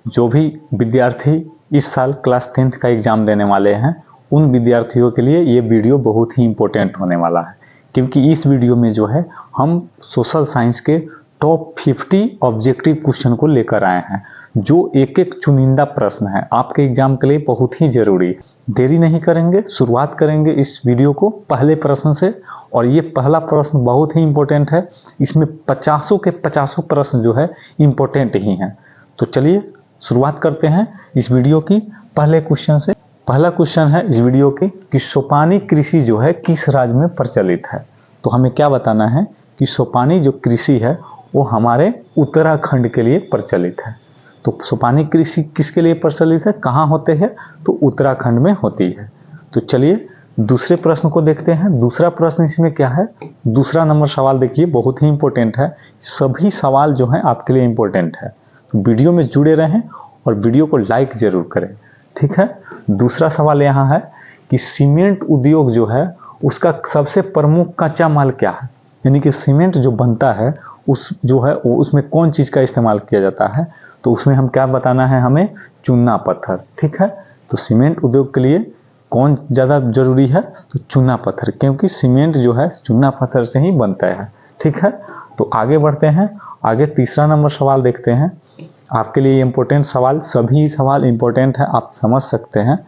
जो भी विद्यार्थी इस साल क्लास 10th का एग्ज़ाम देने वाले हैं उन विद्यार्थियों के लिए ये वीडियो बहुत ही इम्पोर्टेंट होने वाला है, क्योंकि इस वीडियो में जो है हम सोशल साइंस के टॉप 50 ऑब्जेक्टिव क्वेश्चन को लेकर आए हैं, जो एक एक चुनिंदा प्रश्न है आपके एग्जाम के लिए बहुत ही जरूरी है। देरी नहीं करेंगे, शुरुआत करेंगे इस वीडियो को पहले प्रश्न से। और ये पहला प्रश्न बहुत ही इम्पोर्टेंट है, इसमें 50 के 50 प्रश्न जो है इम्पोर्टेंट ही हैं। तो चलिए शुरुआत करते हैं इस वीडियो की पहले क्वेश्चन से। पहला क्वेश्चन है इस वीडियो के कि सोपानी कृषि जो है किस राज्य में प्रचलित है। तो हमें क्या बताना है कि सोपानी जो कृषि है वो हमारे उत्तराखंड के लिए प्रचलित है। तो सोपानी कृषि किसके लिए प्रचलित है, कहाँ होते हैं, तो उत्तराखंड में होती है। तो चलिए दूसरे प्रश्न को देखते हैं। दूसरा प्रश्न इसमें क्या है, दूसरा नंबर सवाल देखिए बहुत ही इंपॉर्टेंट है। सभी सवाल जो हैं आपके लिए इंपॉर्टेंट है, तो वीडियो में जुड़े रहें और वीडियो को लाइक जरूर करें, ठीक है। दूसरा सवाल यहाँ है कि सीमेंट उद्योग जो है उसका सबसे प्रमुख कच्चा माल क्या है, यानी कि सीमेंट जो बनता है उस जो है उसमें कौन चीज़ का इस्तेमाल किया जाता है। तो उसमें हम क्या बताना है, हमें चूना पत्थर, ठीक है। तो सीमेंट उद्योग के लिए कौन ज़्यादा जरूरी है, तो चूना पत्थर, क्योंकि सीमेंट जो है चूना पत्थर से ही बनता है, ठीक है। तो आगे बढ़ते हैं, आगे तीसरा नंबर सवाल देखते हैं। आपके लिए इम्पोर्टेंट सवाल, सभी सवाल इम्पोर्टेंट है, आप समझ सकते हैं।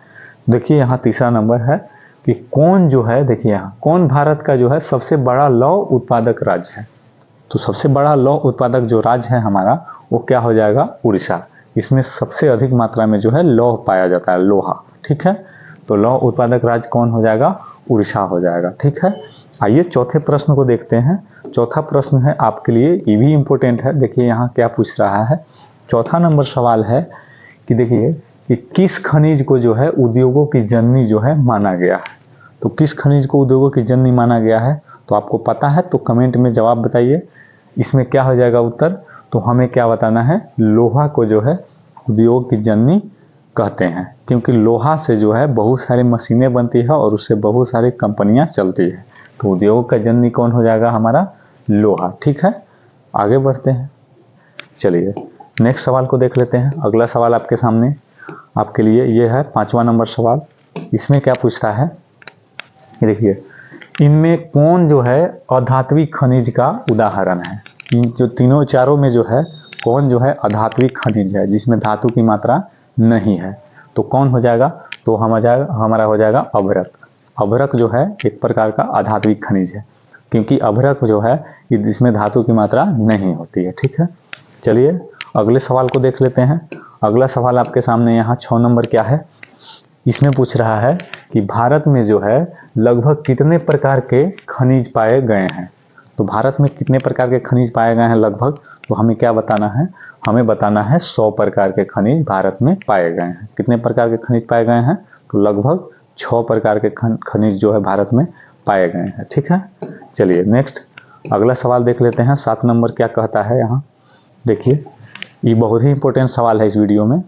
देखिए यहाँ तीसरा नंबर है कि कौन जो है, देखिए यहाँ कौन भारत का जो है सबसे बड़ा लौह उत्पादक राज्य है। तो सबसे बड़ा लौह उत्पादक जो राज्य है हमारा वो क्या हो जाएगा, उड़ीसा। इसमें सबसे अधिक मात्रा में जो है लौह पाया जाता है, लोहा, ठीक है। तो लौह उत्पादक राज्य कौन हो जाएगा, उड़ीसा हो जाएगा, ठीक है। आइए चौथे प्रश्न को देखते हैं। चौथा प्रश्न है आपके लिए, ये भी इम्पोर्टेंट है। देखिए यहाँ क्या पूछ रहा है, चौथा नंबर सवाल है कि देखिए कि किस खनिज को जो है उद्योगों की जननी जो है माना गया है। तो किस खनिज को उद्योगों की जननी माना गया है, तो आपको पता है तो कमेंट में जवाब बताइए। इसमें क्या हो जाएगा उत्तर, तो हमें क्या बताना है, लोहा को जो है उद्योग की जननी कहते हैं, क्योंकि लोहा से जो है बहुत सारी मशीनें बनती है और उससे बहुत सारी कंपनियां चलती है। तो उद्योग का जननी कौन हो जाएगा, हमारा लोहा, ठीक है। आगे बढ़ते हैं, चलिए नेक्स्ट सवाल को देख लेते हैं। अगला सवाल आपके सामने आपके लिए ये है 5वां नंबर सवाल। इसमें क्या पूछता है, देखिए इनमें कौन जो है अधात्विक खनिज का उदाहरण है। इन जो तीनों चारों में जो है कौन जो है अधात्विक खनिज है जिसमें धातु की मात्रा नहीं है, तो कौन हो जाएगा, तो हमारा हो जाएगा अभ्रक। अभ्रक जो है एक प्रकार का अधात्विक खनिज है, क्योंकि अभ्रक जो है इसमें धातु की मात्रा नहीं होती है, ठीक है। चलिए अगले सवाल को देख लेते हैं। अगला सवाल आपके सामने यहाँ 6 नंबर क्या है, इसमें पूछ रहा है कि भारत में जो है लगभग कितने प्रकार के खनिज पाए गए हैं। तो भारत में कितने प्रकार के खनिज पाए गए हैं लगभग, तो हमें क्या बताना है, हमें बताना है 100 प्रकार के खनिज भारत में पाए गए हैं। कितने प्रकार के खनिज पाए गए हैं, तो लगभग 6 प्रकार के खनिज जो है भारत में पाए गए हैं, ठीक है। चलिए नेक्स्ट अगला सवाल देख लेते हैं। 7 नंबर क्या कहता है यहाँ, देखिए ये बहुत ही इंपॉर्टेंट सवाल है इस वीडियो में,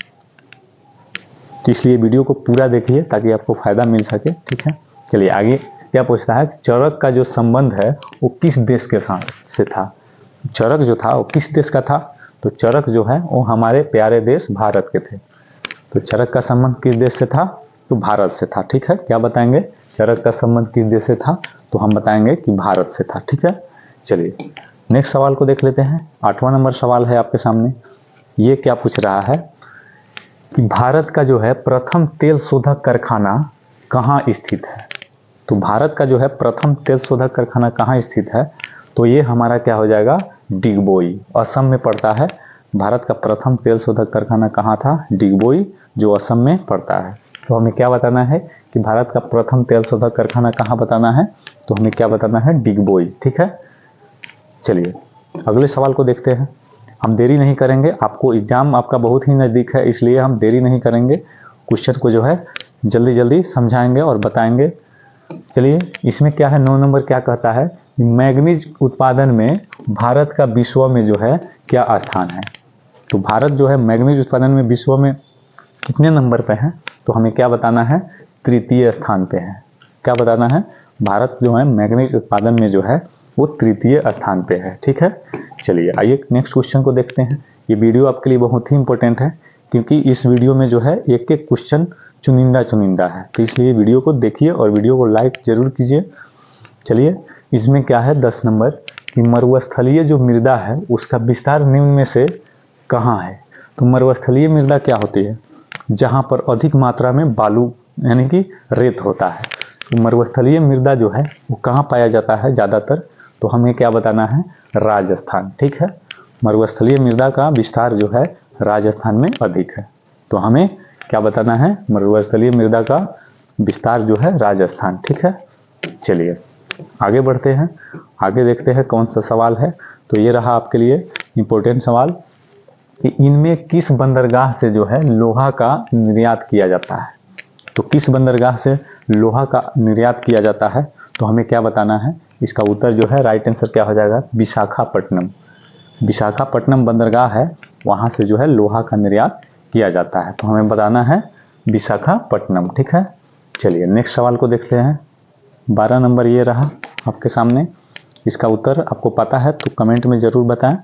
तो इसलिए वीडियो को पूरा देखिए ताकि आपको फायदा मिल सके, ठीक है। चलिए आगे क्या पूछ रहा है, चरक का जो संबंध है वो किस देश के साथ से था। चरक जो था वो किस देश का था, तो चरक जो है वो हमारे प्यारे देश भारत के थे। तो चरक का संबंध किस देश से था, तो भारत से था, ठीक है। क्या बताएंगे, चरक का संबंध किस देश से था, तो हम बताएंगे कि भारत से था, ठीक है। चलिए नेक्स्ट सवाल को देख लेते हैं। 8वां नंबर सवाल है आपके सामने। ये क्या पूछ रहा है कि भारत का जो है प्रथम तेल शोधक कारखाना कहाँ स्थित है। तो भारत का जो है प्रथम तेल शोधक कारखाना कहाँ स्थित है, तो ये हमारा क्या हो जाएगा, डिगबोई, असम में पड़ता है। भारत का प्रथम तेल शोधक कारखाना कहाँ था, डिगबोई, जो असम में पड़ता है। तो हमें क्या बताना है कि भारत का प्रथम तेल शोधक कारखाना कहाँ बताना है, तो हमें क्या बताना है, डिगबोई, ठीक है। चलिए अगले सवाल को देखते हैं। हम देरी नहीं करेंगे, आपको एग्जाम आपका बहुत ही नज़दीक है, इसलिए हम देरी नहीं करेंगे, क्वेश्चन को जो है जल्दी जल्दी समझाएंगे और बताएंगे। चलिए इसमें क्या है, 9 नंबर क्या कहता है, मैग्नीज उत्पादन में भारत का विश्व में जो है क्या स्थान है। तो भारत जो है मैग्नीज उत्पादन में विश्व में कितने नंबर पे है, तो हमें क्या बताना है, तृतीय स्थान पे है। क्या बताना है, भारत जो है मैग्नीज उत्पादन में जो है वो तृतीय स्थान पे है, ठीक है। चलिए आइए नेक्स्ट क्वेश्चन को देखते हैं। ये वीडियो आपके लिए बहुत ही इंपॉर्टेंट है, क्योंकि इस वीडियो में जो है एक एक क्वेश्चन चुनिंदा है, तो इसलिए वीडियो को देखिए और वीडियो को लाइक जरूर कीजिए। चलिए, इसमें क्या है 10 नंबर कि मरुस्थलीय जो मृदा है उसका विस्तार निम्न में से कहाँ है। तो मरुस्थलीय मृदा क्या होती है, जहाँ पर अधिक मात्रा में बालू यानी कि रेत होता है। तो मरुस्थलीय मृदा जो है वो कहाँ पाया जाता है ज़्यादातर, तो हमें क्या बताना है, राजस्थान। ठीक है, मरुस्थलीय मृदा का विस्तार जो है राजस्थान में अधिक है, तो हमें क्या बताना है, मरुस्थलीय मृदा का विस्तार जो है राजस्थान। ठीक है, चलिए आगे बढ़ते हैं, आगे देखते हैं कौन सा सवाल है। तो ये रहा आपके लिए इम्पोर्टेंट सवाल कि इनमें किस बंदरगाह से जो है लोहा का निर्यात किया जाता है। तो किस बंदरगाह से लोहा का निर्यात किया जाता है, तो हमें क्या बताना है, इसका उत्तर जो है राइट आंसर क्या हो जाएगा, विशाखापट्टनम। विशाखापट्टनम बंदरगाह है, वहाँ से जो है लोहा का निर्यात किया जाता है, तो हमें बताना है विशाखापट्टनम। ठीक है, चलिए नेक्स्ट सवाल को देखते हैं। 12 नंबर ये रहा आपके सामने, इसका उत्तर आपको पता है तो कमेंट में ज़रूर बताएं।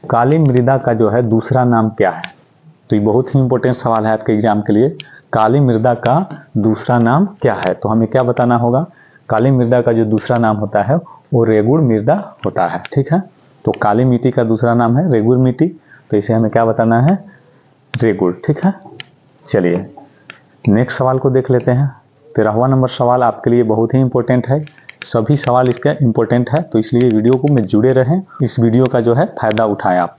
काली मृदा का जो है दूसरा नाम क्या है। तो ये बहुत ही इंपॉर्टेंट सवाल है आपके एग्जाम के लिए। काली मृदा का दूसरा नाम क्या है, तो हमें क्या बताना होगा, काली मृदा का जो दूसरा नाम होता है वो रेगुड़ मृदा होता है। ठीक है, तो काली मिट्टी का दूसरा नाम है रेगुड़ मिट्टी, तो इसे हमें क्या बताना है, रेगुड़। ठीक है, चलिए नेक्स्ट सवाल को देख लेते हैं। 13वां नंबर सवाल आपके लिए बहुत ही इंपॉर्टेंट है, सभी सवाल इसका इंपॉर्टेंट है, तो इसलिए वीडियो को में जुड़े रहें, इस वीडियो का जो है फायदा उठाएं आप।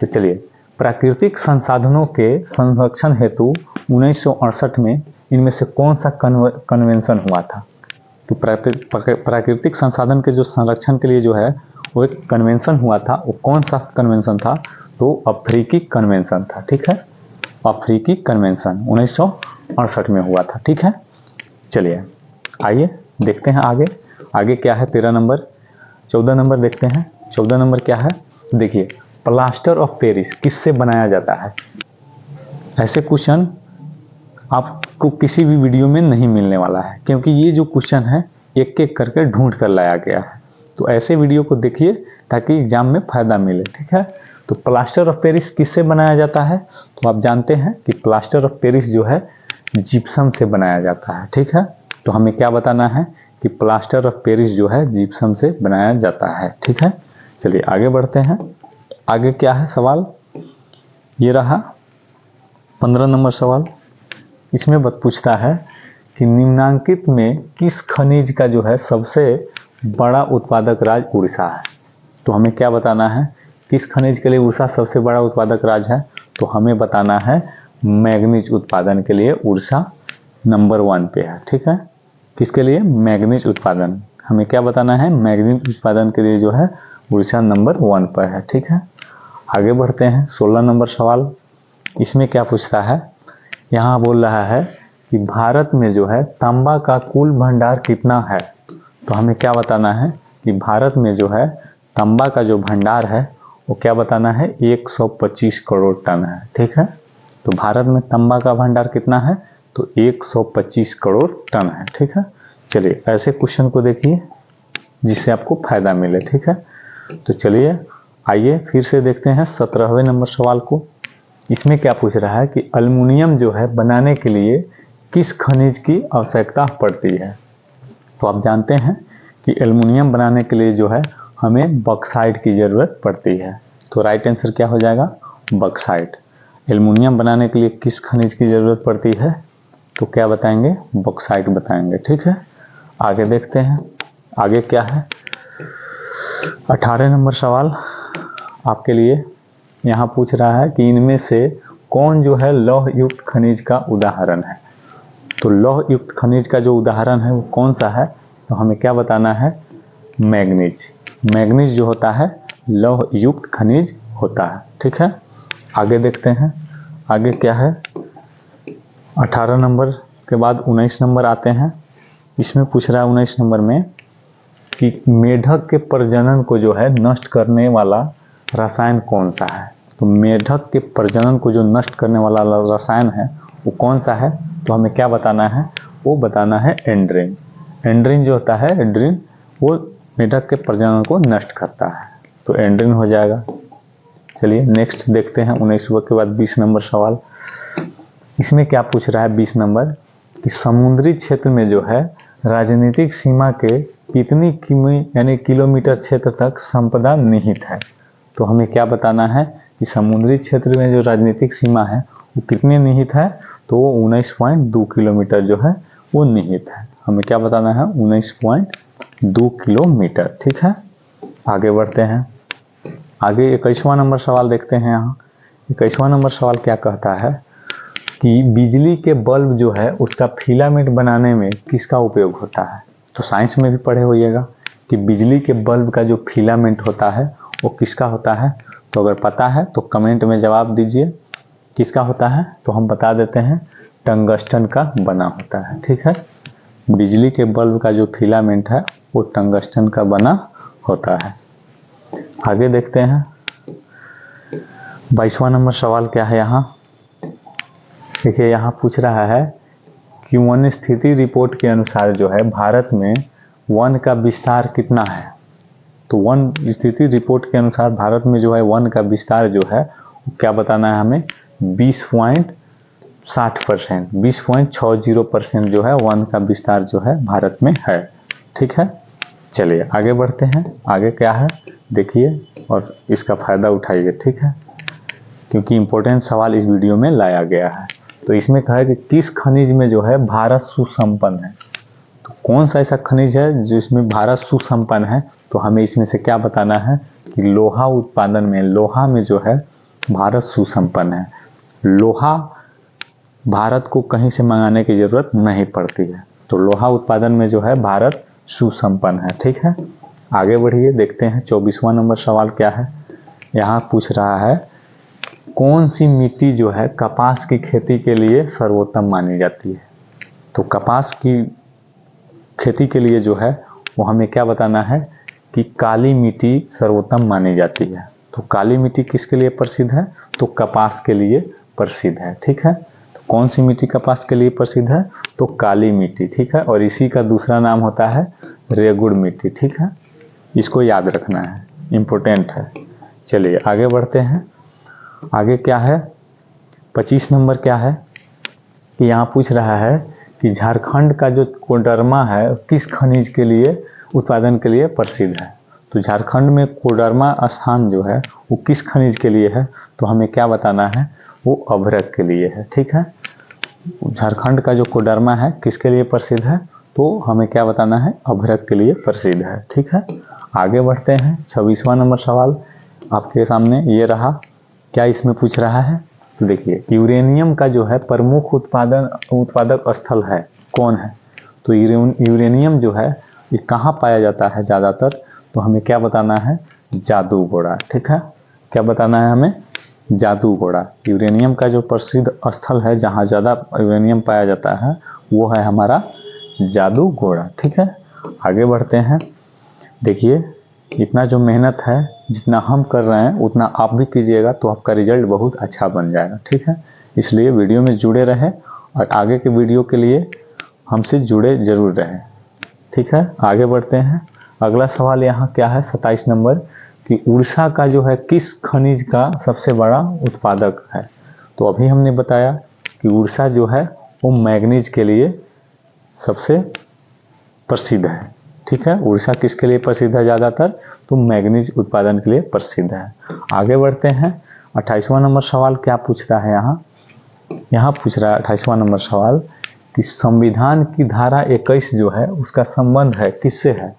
तो चलिए, प्राकृतिक संसाधनों के संरक्षण हेतु 1968 में इनमें से कौन सा कन्वेंशन हुआ था। तो प्राकृतिक संसाधन के जो संरक्षण के लिए जो है वो एक कन्वेंशन हुआ था, वो कौन सा कन्वेंशन था, तो अफ्रीकी कन्वेंशन था। ठीक है, अफ्रीकी कन्वेंशन 1968 में हुआ था। ठीक है, चलिए आइए देखते हैं आगे, आगे क्या है 13 नंबर। 14 नंबर देखते हैं, 14 नंबर क्या है, देखिए प्लास्टर ऑफ पेरिस किससे बनाया जाता है। ऐसे क्वेश्चन आपको किसी भी वीडियो में नहीं मिलने वाला है, क्योंकि ये जो क्वेश्चन है एक एक करके ढूंढ कर लाया गया है, तो ऐसे वीडियो को देखिए ताकि एग्जाम में फायदा मिले। ठीक है, तो प्लास्टर ऑफ पेरिस किससे बनाया जाता है, तो आप जानते हैं कि प्लास्टर ऑफ पेरिस जो है जिप्सम से बनाया जाता है। ठीक है, तो हमें क्या बताना है कि प्लास्टर ऑफ पेरिस जो है जिप्सम से बनाया जाता है। ठीक है, चलिए आगे बढ़ते हैं। आगे क्या है सवाल, ये रहा 15 नंबर सवाल। इसमें पूछता है कि निम्नांकित में किस खनिज का जो है सबसे बड़ा उत्पादक राज्य उड़ीसा है। तो हमें क्या बताना है, किस खनिज के लिए उड़ीसा सबसे बड़ा उत्पादक राज्य है, तो हमें बताना है मैग्नीज उत्पादन के लिए उड़ीसा नंबर 1 पे है। ठीक है, किसके लिए, मैग्नीज उत्पादन, हमें क्या बताना है, मैग्नीज उत्पादन के लिए जो है उड़ीसा नंबर 1 पर है। ठीक है, आगे बढ़ते हैं। 16 नंबर सवाल, इसमें क्या पूछता है, यहाँ बोल रहा है कि भारत में जो है तांबा का कुल भंडार कितना है। तो हमें क्या बताना है कि भारत में जो है तांबा का जो भंडार है वो क्या बताना है, 125 करोड़ टन है। ठीक है, तो भारत में तांबा का भंडार कितना है, तो 125 करोड़ टन है। ठीक है, चलिए ऐसे क्वेश्चन को देखिए जिससे आपको फायदा मिले। ठीक है, तो चलिए आइए फिर से देखते हैं 17वें नंबर सवाल को। इसमें क्या पूछ रहा है कि एल्युमिनियम जो है बनाने के लिए किस खनिज की आवश्यकता पड़ती है। तो आप जानते हैं कि एल्युमिनियम बनाने के लिए जो है हमें बॉक्साइट की ज़रूरत पड़ती है, तो राइट आंसर क्या हो जाएगा, बॉक्साइट। एल्युमिनियम बनाने के लिए किस खनिज की ज़रूरत पड़ती है, तो क्या बताएंगे, बॉक्साइट बताएंगे। ठीक है, आगे देखते हैं आगे क्या है। 18 नंबर सवाल आपके लिए यहाँ पूछ रहा है कि इनमें से कौन जो है लौह युक्त खनिज का उदाहरण है। तो लौह युक्त खनिज का जो उदाहरण है वो कौन सा है, तो हमें क्या बताना है, मैग्नीज। मैग्नीज जो होता है लौह युक्त खनिज होता है। ठीक है, आगे देखते हैं आगे क्या है। 18 नंबर के बाद 19 नंबर आते हैं। इसमें पूछ रहा है 19 नंबर में कि मेढक के प्रजनन को जो है नष्ट करने वाला रसायन कौन सा है। तो मेढक के प्रजनन को जो नष्ट करने वाला रसायन है वो कौन सा है, तो हमें क्या बताना है, वो बताना है एंड्रीन। एंड्रीन जो होता है, एंड्रीन वो मेढक के प्रजनन को नष्ट करता है, तो एंड्रीन हो जाएगा। चलिए नेक्स्ट देखते हैं 19वें के बाद 20 नंबर सवाल। इसमें क्या पूछ रहा है 20 नंबर कि समुद्री क्षेत्र में जो है राजनीतिक सीमा के कितनी किमी यानी किलोमीटर क्षेत्र तक संपदा निहित है। तो हमें क्या बताना है कि समुद्री क्षेत्र में जो राजनीतिक सीमा है वो कितनी निहित है, तो वो 19.2 किलोमीटर जो है वो निहित है। हमें क्या बताना है 19.2 किलोमीटर। ठीक है, आगे बढ़ते हैं। आगे 21वां नंबर सवाल देखते हैं। यहाँ 21वां नंबर सवाल क्या कहता है कि बिजली के बल्ब जो है उसका फिलामेंट बनाने में किसका उपयोग होता है। तो साइंस में भी पढ़े होइएगा कि बिजली के बल्ब का जो फिलामेंट होता है वो किसका होता है। तो अगर पता है तो कमेंट में जवाब दीजिए किसका होता है। तो हम बता देते हैं टंगस्टन का बना होता है। ठीक है, बिजली के बल्ब का जो फिलामेंट है वो टंगस्टन का बना होता है। आगे देखते हैं 22वां नंबर सवाल क्या है। यहाँ देखिए, यहाँ पूछ रहा है कि वन स्थिति रिपोर्ट के अनुसार जो है भारत में वन का विस्तार कितना है। तो वन स्थिति रिपोर्ट के अनुसार भारत में जो है वन का विस्तार जो है क्या बताना है हमें 20.60%, 20.60% जो है वन का विस्तार जो है भारत में है। ठीक है, चलिए आगे बढ़ते हैं। आगे क्या है देखिए और इसका फायदा उठाइए। ठीक है, क्योंकि इम्पोर्टेंट सवाल इस वीडियो में लाया गया है। तो इसमें कहा है कि किस खनिज में जो है भारत सुसंपन्न है। तो कौन सा ऐसा खनिज है जो इसमें भारत सुसंपन्न है। तो हमें इसमें से क्या बताना है कि लोहा उत्पादन में, लोहा में जो है भारत सुसंपन्न है। लोहा भारत को कहीं से मंगाने की जरूरत नहीं पड़ती है। तो लोहा उत्पादन में जो है भारत सुसंपन्न है। ठीक है, आगे बढ़िए, देखते हैं 24वां नंबर सवाल क्या है। यहाँ पूछ रहा है कौन सी मिट्टी जो है कपास की खेती के लिए सर्वोत्तम मानी जाती है। तो कपास की खेती के लिए जो है वो हमें क्या बताना है कि काली मिट्टी सर्वोत्तम मानी जाती है। तो काली मिट्टी किसके लिए प्रसिद्ध है, तो कपास के लिए प्रसिद्ध है। ठीक है, तो कौन सी मिट्टी कपास के लिए प्रसिद्ध है, तो काली मिट्टी। ठीक है, और इसी का दूसरा नाम होता है रेगुड़ मिट्टी। ठीक है, इसको याद रखना है, इम्पोर्टेंट है। चलिए आगे बढ़ते हैं। आगे क्या है 25 नंबर क्या है कि यहाँ पूछ रहा है कि झारखंड का जो कोडरमा है किस खनिज के लिए उत्पादन के लिए प्रसिद्ध है। तो झारखंड में कोडरमा स्थान जो है वो किस खनिज के लिए है। तो हमें क्या बताना है, वो अभ्रक के लिए है। ठीक है, झारखंड का जो कोडरमा है किसके लिए प्रसिद्ध है, तो हमें क्या बताना है, अभ्रक के लिए प्रसिद्ध है। ठीक है, आगे बढ़ते हैं। 26वां नंबर सवाल आपके सामने ये रहा। क्या इसमें पूछ रहा है, तो देखिए यूरेनियम का जो है प्रमुख उत्पादक स्थल है कौन है। तो यूरेनियम जो है ये कहाँ पाया जाता है ज़्यादातर, तो हमें क्या बताना है, जादूगोड़ा। ठीक है, क्या बताना है हमें, जादूगोड़ा। यूरेनियम का जो प्रसिद्ध स्थल है जहाँ ज़्यादा यूरेनियम पाया जाता है वो है हमारा जादूगोड़ा। ठीक है, आगे बढ़ते हैं। देखिए इतना जो मेहनत है जितना हम कर रहे हैं उतना आप भी कीजिएगा तो आपका रिजल्ट बहुत अच्छा बन जाएगा। ठीक है, इसलिए वीडियो में जुड़े रहें और आगे के वीडियो के लिए हमसे जुड़े जरूर रहें। ठीक है, आगे बढ़ते हैं। अगला सवाल यहाँ क्या है 27 नंबर कि उड़ीसा का जो है किस खनिज का सबसे बड़ा उत्पादक है। तो अभी हमने बताया कि उड़ीसा जो है वो मैग्नीज के लिए सबसे प्रसिद्ध है। ठीक है, उड़ीसा किसके लिए प्रसिद्ध है ज़्यादातर, तो मैग्नीज उत्पादन के लिए प्रसिद्ध है। आगे बढ़ते हैं। 28वां नंबर सवाल क्या पूछता है यहाँ पूछ रहा है 28वां नंबर सवाल कि संविधान की धारा 21 जो है उसका संबंध है किससे है।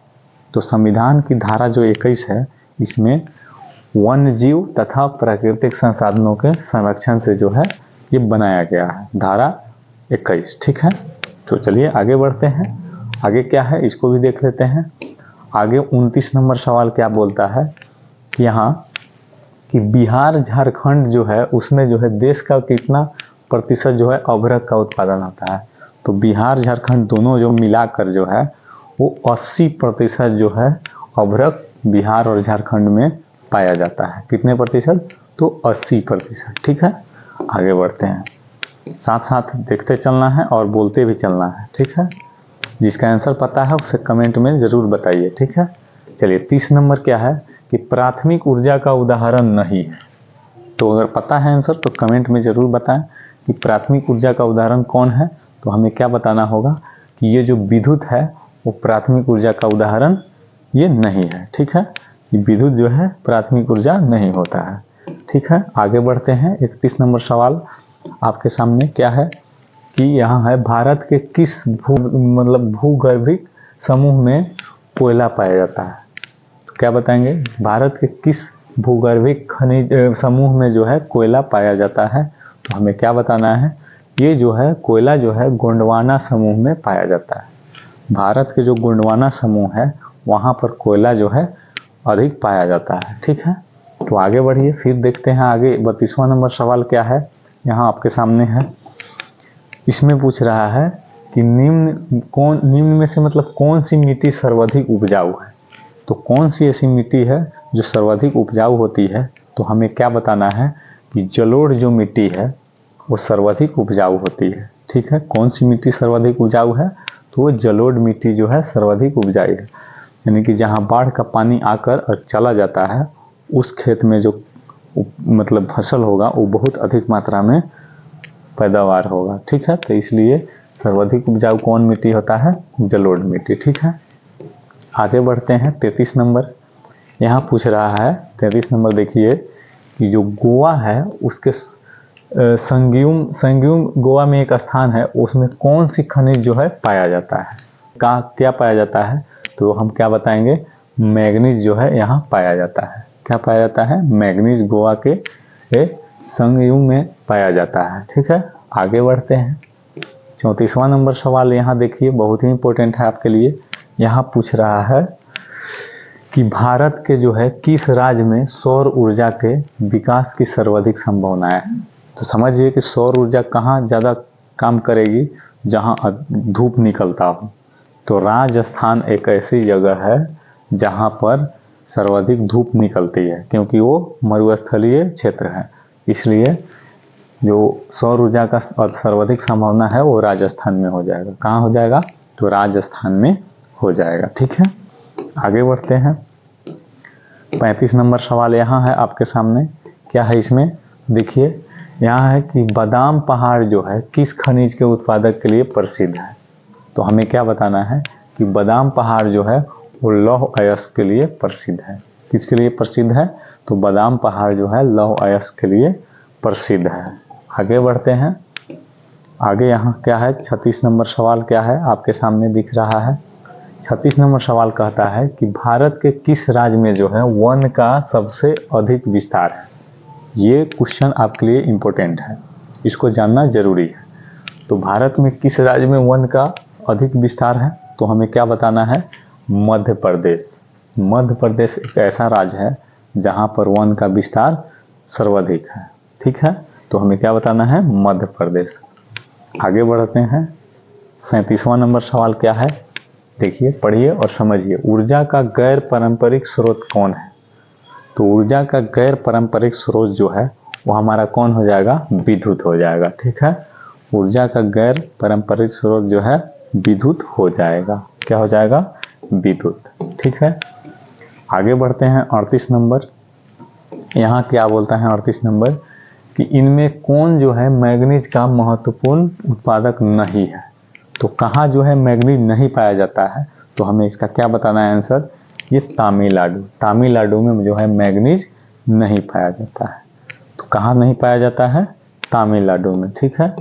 तो संविधान की धारा जो 21 है इसमें वन्य जीव तथा प्राकृतिक संसाधनों के संरक्षण से जो है ये बनाया गया है, धारा 21। ठीक है, तो चलिए आगे बढ़ते हैं। आगे क्या है इसको भी देख लेते हैं। आगे 29 नंबर सवाल क्या बोलता है कि यहाँ कि बिहार झारखंड जो है उसमें जो है देश का कितना प्रतिशत जो है अभ्रक का उत्पादन होता है। तो बिहार झारखंड दोनों जो मिलाकर जो है वो 80% जो है अभ्रक बिहार और झारखंड में पाया जाता है। कितने प्रतिशत, तो 80%। ठीक है, आगे बढ़ते हैं। साथ साथ देखते चलना है और बोलते भी चलना है। ठीक है, जिसका आंसर पता है उसे कमेंट में ज़रूर बताइए। ठीक है, चलिए 30 नंबर क्या है कि प्राथमिक ऊर्जा का उदाहरण नहीं है। तो अगर पता है आंसर तो कमेंट में ज़रूर बताएं कि प्राथमिक ऊर्जा का उदाहरण कौन है। तो हमें क्या बताना होगा कि ये जो विद्युत है वो प्राथमिक ऊर्जा का उदाहरण ये नहीं है। ठीक है, ये विद्युत जो है प्राथमिक ऊर्जा नहीं होता है। ठीक है, आगे बढ़ते हैं। 31 नंबर सवाल आपके सामने क्या है कि यहाँ है भारत के किस भूगर्भिक समूह में कोयला पाया जाता है। तो क्या बताएंगे, भारत के किस भूगर्भिक खनिज समूह में जो है कोयला पाया जाता है। तो हमें क्या बताना है, ये जो है कोयला जो है गोंडवाना समूह में पाया जाता है। भारत के जो गोंडवाना समूह है वहाँ पर कोयला जो है अधिक पाया जाता है। ठीक है, तो आगे बढ़िए, फिर देखते हैं आगे 32वां नंबर सवाल क्या है, यहाँ आपके सामने है। इसमें पूछ रहा है कि निम्न में से मतलब कौन सी मिट्टी सर्वाधिक उपजाऊ है। तो कौन सी ऐसी मिट्टी है जो सर्वाधिक उपजाऊ होती है। तो हमें क्या बताना है कि जलोढ़ जो मिट्टी है वो सर्वाधिक उपजाऊ होती है। ठीक है, कौन सी मिट्टी सर्वाधिक उपजाऊ है, तो वो जलोढ़ मिट्टी जो है सर्वाधिक उपजाऊ है। यानी कि जहाँ बाढ़ का पानी आकर और चला जाता है उस खेत में जो मतलब फसल होगा वो बहुत अधिक मात्रा में पैदावार होगा। ठीक है, तो इसलिए सर्वाधिक उपजाऊ कौन मिट्टी होता है, जलोढ़ मिट्टी। ठीक है, आगे बढ़ते हैं 33 नंबर। यहाँ पूछ रहा है 33 नंबर, देखिए कि जो गोवा है उसके संग्यूम गोवा में एक स्थान है, उसमें कौन सी खनिज जो है पाया जाता है। कहाँ क्या पाया जाता है, तो हम क्या बताएंगे, मैग्नीज जो है यहाँ पाया जाता है। क्या पाया जाता है, मैग्नीज गोवा के संग्यूम में पाया जाता है। ठीक है, आगे बढ़ते हैं 34वां नंबर सवाल। यहाँ देखिए बहुत ही इंपॉर्टेंट है आपके लिए। यहाँ पूछ रहा है कि भारत के जो है किस राज्य में सौर ऊर्जा के विकास की सर्वाधिक संभावनाएं है। तो समझिए कि सौर ऊर्जा कहाँ ज़्यादा काम करेगी, जहाँ धूप निकलता हो। तो राजस्थान एक ऐसी जगह है जहाँ पर सर्वाधिक धूप निकलती है, क्योंकि वो मरुस्थलीय क्षेत्र है। इसलिए जो सौर ऊर्जा का सर्वाधिक संभावना है वो राजस्थान में हो जाएगा। कहाँ हो जाएगा, तो राजस्थान में हो जाएगा। ठीक है, आगे बढ़ते हैं 35 नंबर सवाल यहाँ है आपके सामने। क्या है इसमें, देखिए यहाँ है कि बादाम पहाड़ जो है किस खनिज के उत्पादक के लिए प्रसिद्ध है। तो हमें क्या बताना है कि बादाम पहाड़ जो है वो लौह अयस्क के लिए प्रसिद्ध है। किसके लिए प्रसिद्ध है, तो बादाम पहाड़ जो है लौह अयस्क के लिए प्रसिद्ध है। आगे बढ़ते हैं, आगे यहाँ क्या है 36 नंबर सवाल क्या है आपके सामने दिख रहा है। 36 नंबर सवाल कहता है कि भारत के किस राज्य में जो है वन का सबसे अधिक विस्तार है। ये क्वेश्चन आपके लिए इम्पोर्टेंट है, इसको जानना जरूरी है। तो भारत में किस राज्य में वन का अधिक विस्तार है, तो हमें क्या बताना है, मध्य प्रदेश। मध्य प्रदेश एक ऐसा राज्य है जहाँ पर वन का विस्तार सर्वाधिक है। ठीक है, तो हमें क्या बताना है, मध्य प्रदेश। आगे बढ़ते हैं 37वां नंबर सवाल क्या है, देखिए पढ़िए और समझिए। ऊर्जा का गैर पारंपरिक स्रोत कौन है। तो ऊर्जा का गैर पारंपरिक स्रोत जो है वो हमारा कौन हो जाएगा, विद्युत हो जाएगा। ठीक है, ऊर्जा का गैर पारंपरिक स्रोत जो है विद्युत हो जाएगा। क्या हो जाएगा, विद्युत। ठीक है, आगे बढ़ते हैं 38 नंबर। यहाँ क्या बोलता है 38 नंबर कि इनमें कौन जो है मैग्नीज का महत्वपूर्ण उत्पादक नहीं है। तो कहाँ जो है मैग्नीज नहीं पाया जाता है, तो हमें इसका क्या बताना है आंसर, ये तमिलनाडु। तमिलनाडु में जो है मैग्नीज नहीं पाया जाता है। तो कहाँ नहीं पाया जाता है, तमिलनाडु में। ठीक है,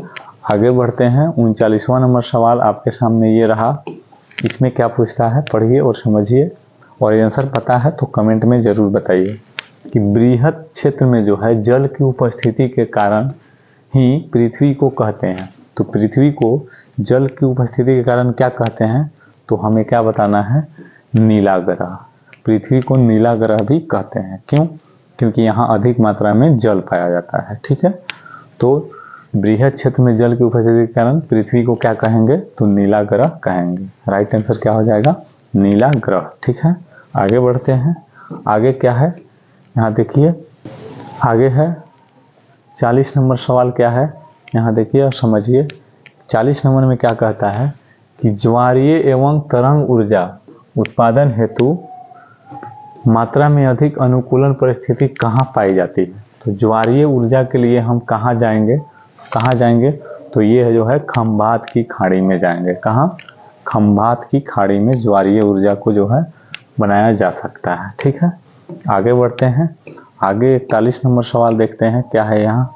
आगे बढ़ते हैं 39वां नंबर सवाल आपके सामने ये रहा। इसमें क्या पूछता है, पढ़िए और समझिए, और आंसर पता है तो कमेंट में ज़रूर बताइए कि बृहत क्षेत्र में जो है जल की उपस्थिति के कारण ही पृथ्वी को कहते हैं। तो पृथ्वी को जल की उपस्थिति के कारण क्या कहते हैं, तो हमें क्या बताना है, नीला ग्रह। पृथ्वी को नीला ग्रह भी कहते हैं। क्यों, क्योंकि यहाँ अधिक मात्रा में जल पाया जाता है। ठीक है, तो बृहत क्षेत्र में जल की उपस्थिति के कारण पृथ्वी को क्या कहेंगे, तो नीला ग्रह कहेंगे। राइट आंसर क्या हो जाएगा, नीला ग्रह। ठीक है, आगे बढ़ते हैं। आगे क्या है, यहाँ देखिए आगे है 40 नंबर सवाल क्या है, यहाँ देखिए और समझिए। 40 नंबर में क्या कहता है कि ज्वारीय एवं तरंग ऊर्जा उत्पादन हेतु मात्रा में अधिक अनुकूलन परिस्थिति कहाँ पाई जाती है। तो ज्वारीय ऊर्जा के लिए हम कहाँ जाएंगे, तो ये जो है खंभात की खाड़ी में जाएंगे। कहाँ? खंभात की खाड़ी में ज्वारीय ऊर्जा को जो है बनाया जा सकता है। ठीक है, आगे बढ़ते हैं। आगे 41 नंबर सवाल देखते हैं क्या है यहाँ।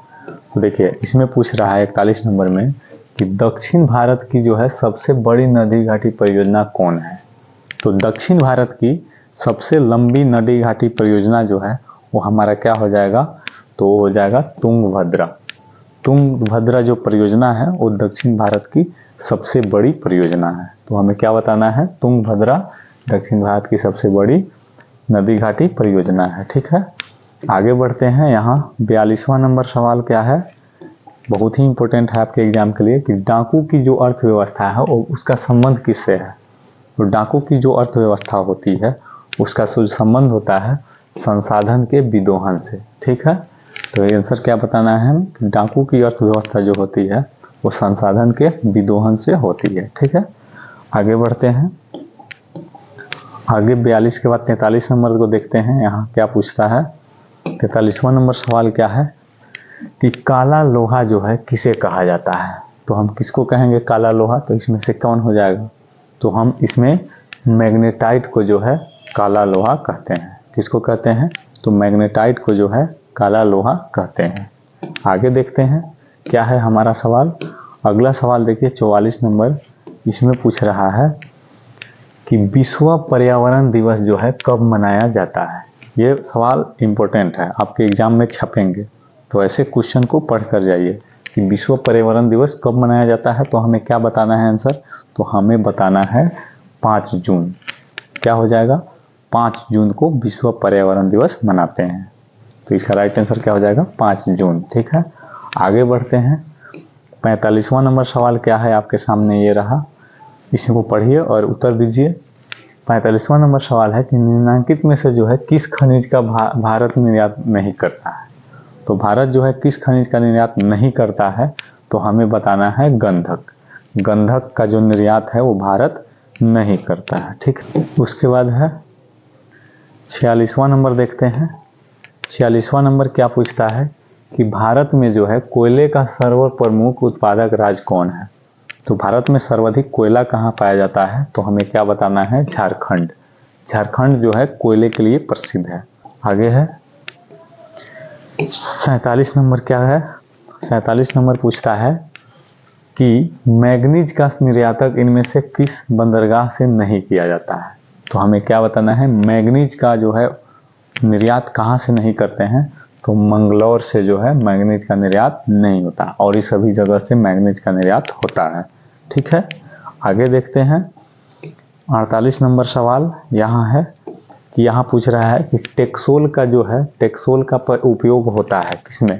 तो देखिए इसमें पूछ रहा है 41 नंबर में कि दक्षिण भारत की जो है सबसे बड़ी नदी घाटी परियोजना कौन है। तो दक्षिण भारत की सबसे लंबी नदी घाटी परियोजना जो है वो हमारा क्या हो जाएगा, तो वो हो जाएगा तुंगभद्रा। तुंगभद्रा जो परियोजना है वो दक्षिण भारत की सबसे बड़ी परियोजना है। तो हमें क्या बताना है, तुंगभद्रा दक्षिण भारत की सबसे बड़ी नदी घाटी परियोजना है। ठीक है, आगे बढ़ते हैं। यहाँ 42वां नंबर सवाल क्या है, बहुत ही इंपॉर्टेंट है आपके एग्जाम के लिए कि डाकू की जो अर्थव्यवस्था है वो उसका संबंध किससे है। तो डाकू की जो अर्थव्यवस्था होती है उसका संबंध होता है संसाधन के विदोहन से। ठीक है, तो ये आंसर क्या बताना है कि डाकू की अर्थव्यवस्था जो होती है वो संसाधन के विदोहन से होती है। ठीक है, आगे बढ़ते हैं। आगे 42 के बाद 43 नंबर को देखते हैं। यहाँ क्या पूछता है, 43वां नंबर सवाल क्या है कि काला लोहा जो है किसे कहा जाता है। तो हम किसको कहेंगे काला लोहा, तो इसमें से कौन हो जाएगा, तो हम इसमें मैग्नेटाइट को जो है काला लोहा कहते हैं। किसको कहते हैं, तो मैग्नेटाइट को जो है काला लोहा कहते हैं। आगे देखते हैं क्या है हमारा सवाल। अगला सवाल देखिए 44 नंबर, इसमें पूछ रहा है कि विश्व पर्यावरण दिवस जो है कब मनाया जाता है। ये सवाल इम्पोर्टेंट है, आपके एग्जाम में छपेंगे, तो ऐसे क्वेश्चन को पढ़ कर जाइए कि विश्व पर्यावरण दिवस कब मनाया जाता है। तो हमें क्या बताना है आंसर, तो हमें बताना है 5 जून। क्या हो जाएगा, 5 जून को विश्व पर्यावरण दिवस मनाते हैं। तो इसका राइट आंसर क्या हो जाएगा, 5 जून। ठीक है, आगे बढ़ते हैं। 45वां नंबर सवाल क्या है आपके सामने ये रहा, इसको पढ़िए और उत्तर दीजिए। 45वां नंबर सवाल है कि निम्नलिखित में से जो है किस खनिज का भारत निर्यात नहीं करता है। तो भारत जो है किस खनिज का निर्यात नहीं करता है, तो हमें बताना है गंधक। गंधक का जो निर्यात है वो भारत नहीं करता है। ठीक, उसके बाद है 46वां नंबर देखते हैं। 46वां नंबर क्या पूछता है कि भारत में जो है कोयले का सर्वप्रमुख उत्पादक राज्य कौन है। तो भारत में सर्वाधिक कोयला कहाँ पाया जाता है, तो हमें क्या बताना है, झारखंड। झारखंड जो है कोयले के लिए प्रसिद्ध है। आगे है 47 नंबर क्या है, 47 नंबर पूछता है कि मैग्नीज का निर्यातक इनमें से किस बंदरगाह से नहीं किया जाता है। तो हमें क्या बताना है, मैग्नीज का जो है निर्यात कहाँ से नहीं करते हैं, तो मंगलौर से जो है मैग्नीज का निर्यात नहीं होता, और इस सभी जगह से मैग्नीज का निर्यात होता है। ठीक है, आगे देखते हैं। 48 नंबर सवाल यहाँ है कि यहाँ पूछ रहा है कि टेक्सोल का जो है, टेक्सोल का उपयोग होता है किसमें।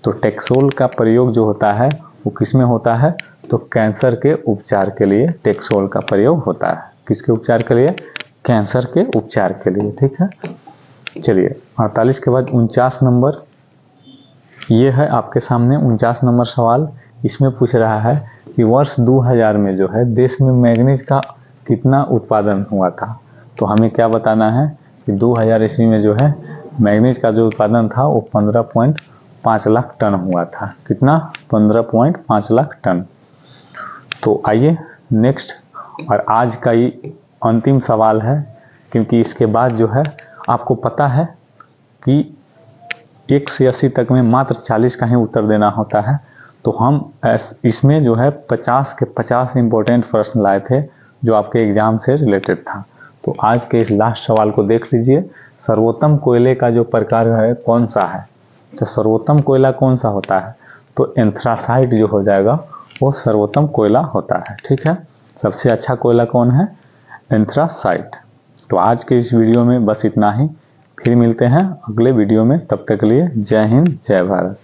तो टेक्सोल का प्रयोग जो होता है वो किसमें होता है, तो कैंसर के उपचार के लिए टेक्सोल का प्रयोग होता है। किसके उपचार के लिए, कैंसर के उपचार के लिए। ठीक है, चलिए 48 के बाद 49 नंबर ये है आपके सामने 49 नंबर सवाल। इसमें पूछ रहा है कि वर्ष 2000 में जो है देश में मैग्नीज का कितना उत्पादन हुआ था। तो हमें क्या बताना है कि 2000 ईस्वी में जो है मैग्नीज का जो उत्पादन था वो 15.5 लाख टन हुआ था। कितना, 15.5 लाख टन। तो आइए नेक्स्ट, और आज का ये अंतिम सवाल है, क्योंकि इसके बाद जो है आपको पता है कि 1 से 80 तक में मात्र 40 का ही उत्तर देना होता है। तो हम इसमें जो है 50 के 50 इंपॉर्टेंट प्रश्न लाए थे जो आपके एग्जाम से रिलेटेड था। तो आज के इस लास्ट सवाल को देख लीजिए। सर्वोत्तम कोयले का जो प्रकार है कौन सा है, तो सर्वोत्तम कोयला कौन सा होता है, तो एंथ्रासाइट जो हो जाएगा वो सर्वोत्तम कोयला होता है। ठीक है, सबसे अच्छा कोयला कौन है, एंथ्रासाइट। तो आज के इस वीडियो में बस इतना ही, फिर मिलते हैं अगले वीडियो में। तब तक के लिए जय हिंद जय भारत।